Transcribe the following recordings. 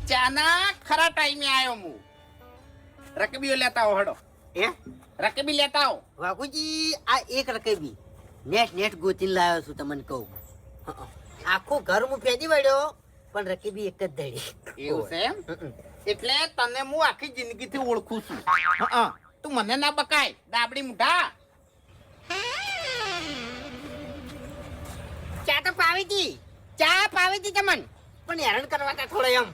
ચાના ખરા ટાઈમે આવ્યો હું. રકબીઓ લેતા આવો હડો. એ રકબી લેતા આવો. વાઘુજી આ એક રકેબી નેટ ગોતીને લાવ્યો છું તમને કહું. આખું ઘર હું ફેદી વળ્યો પણ રકેબી એક જ દડી. એવું છે એમ? એટલે તને હું આખી જિંદગીથી ઓળખું છું. તું મને ના બકાય ડાબડી મુઢા. ચા તો પાવી હતી, ચા પાવી હતી તમને, પણ હેરાન કરવા તા થોડો એમ.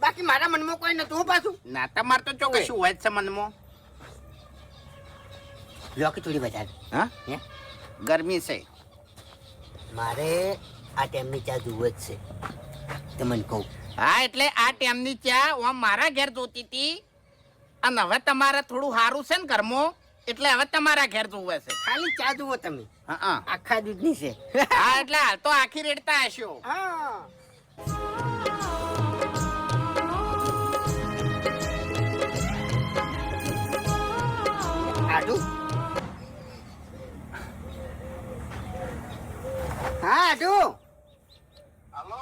બાકી મારા મનમાં કોઈ નતું પાછું. ના તમાર તો ચો કશું હોય જ છે મનમાં. લોકી થોડી બજાર. હા હે ગરમી છે. મારે આ ટાઈમની ચા જુએ જ છે તમને કહું. હા એટલે આ ટાઈમની ચા હું મારા ઘેર જોતી હતી અને હવે તમારે થોડું સારું છે ને ઘરમાં એટલે હવે તમારા ઘેર જોવે છે. ખાલી ચા જુઓ તમે. હા આખા દૂધની છે. હા એટલે હાલ તો આખી રેડતા હશો. હા આડું. હા આડું. હલો,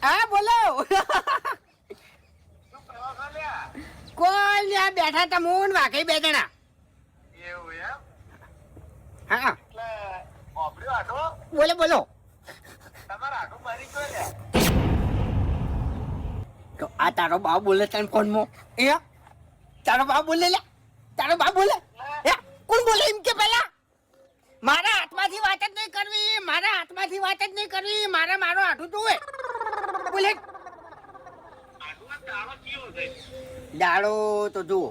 હા બોલો. શું કરો છો લ્યા? કોઈ લ્યા બેઠા તમુન વાકઈ બે જણા. એવું એમ? હા એટલે ઓબળ્યો આટો? બોલો બોલો. તમારે આટો મારી ગયો લ્યા? તો આ તારો બાપ બોલે તને ફોનમાં. એ તારો બાપ બોલે લે, તારો બાપ બોલે. હે કોણ બોલે એમ કે પેલા? મારા હાથમાંથી વાત જ નહીં કરવી, મારા હાથમાંથી વાત જ નહીં કરવી, મારા મારો હાથું જોવે. બોલે આટુમાં તાળો કેવો છે? દાડો તો જુઓ.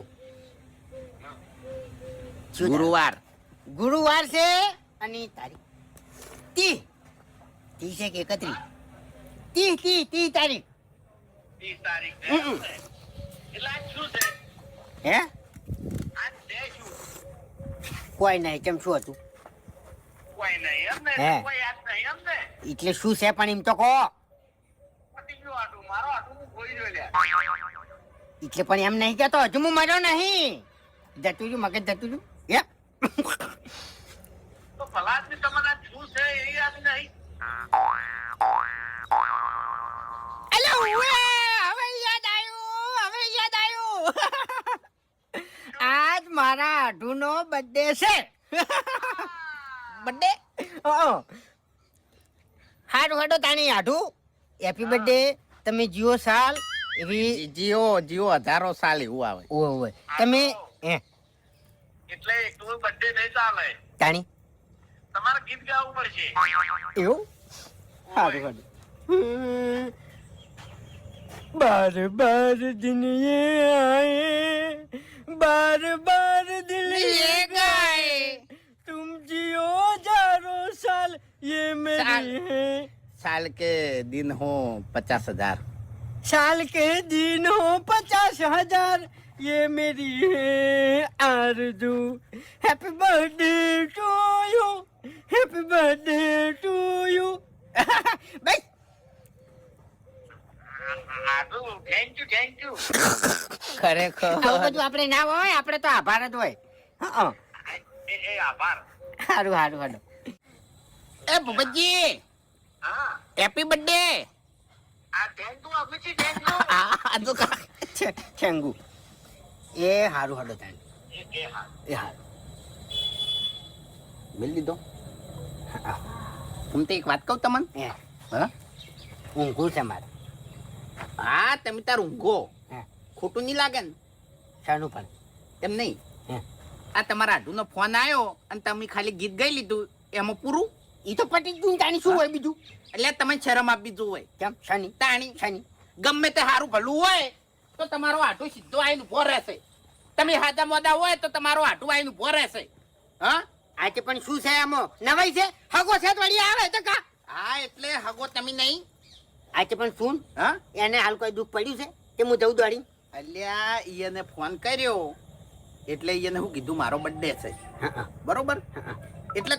ગુરુવાર. ગુરુવાર છે અને તારીખ 30 છે કે 31? 30 તારીખ. 30 તારીખ છે. એટલે આજ શું છે? હે આજ છે શું? કોઈ નહીં, કેમ શું હતું? કોઈ નહીં એમ ને? હે. કોઈ યાદ નહીં એમ ને? એટલે શું છે પણ એમ તો કહો. પતી ગયું આટું. મારો આટું હું ખોઈ ગયો લ્યા. એટલે પણ એમ નહીં કહેતો, હજુ હું મર્યો નહીં. જતું રહ્યું મગજ જતું રહ્યું. હે તો ભલાદમી તમને આજ શું છે એ યાદ નહીં? અલે ઉવે, હવે યાદ આવ્યું. આજ મારા આઢુનો બર્થડે છે. બર્થડે? હારું હાડો તાણી આઢુ. Happy birthday. તમે જીઓ સાલ એવી. જીઓ હજારો સાલ એવું આવે. ઓય તમે હે એટલે એકલું birthday નહીં ચાલે. તાણી તમારે ગીત ગાવું પડશે. એવું હારું હાડો. बार बार दिन ये आए, बार बार दिल ये गाए, तुम जियो हजारों साल ये मेरी है. साल के दिन हो 50,000. साल के दिन हो 50,000 ये मेरी है आरज़ू. Happy birthday to you, happy birthday to you. बस આટું થેન્ક યુ. ખરેખર આવું બધું આપણે ના હોય, આપણે તો આભાર જ હોય. હા એ આભાર. સારું સારું હાલો. એ ભૂપતજી હા, હેપી બર્થડે. આ થેન્ક યુ આપી છે. Thank you. આ તો છેંગુ એ સારું હાલો તાણ. એ હા. એ સારું. મિલ દીધો. હું તો એક વાત કહું તમને. હે હા ઊંઘું છે મારે. હા તમે તાર ઊંઘો. હે ખોટું નહીં લાગે ને? શાનું પણ? એમ નહીં. હે આ તમારા આઢુનો ફોન આવ્યો અને તમે ખાલી ગીત ગાઈ લીધું એમાં પૂરું. એ તો પટી જ ગયું. તાણી શું હોય બીજું? એટલે તમે શરમ આપી જોવે. કેમ શાની? તાણી શાની? ગમે તે સારું ભલું હોય તો તમારો આઢો સીધો આવીને ઉભો રહેશે. તમે હાદા મોદા હોય તો તમારો આઢું આવીને ઉભો રહેશે. હા આજે પણ શું છે આમાં નવાઈ છે? હગો છે તો વળી આવે તો કા. હા એટલે હગો તમે નહીં. આજે પણ શું હા એને હાલ કોઈ દુઃખ પડ્યું છે કે હું જઉં દોડી? અલ્યા ઈને ફોન કર્યો એટલે એને હું કીધું મારો બર્થડે છે હા બરોબર. એટલે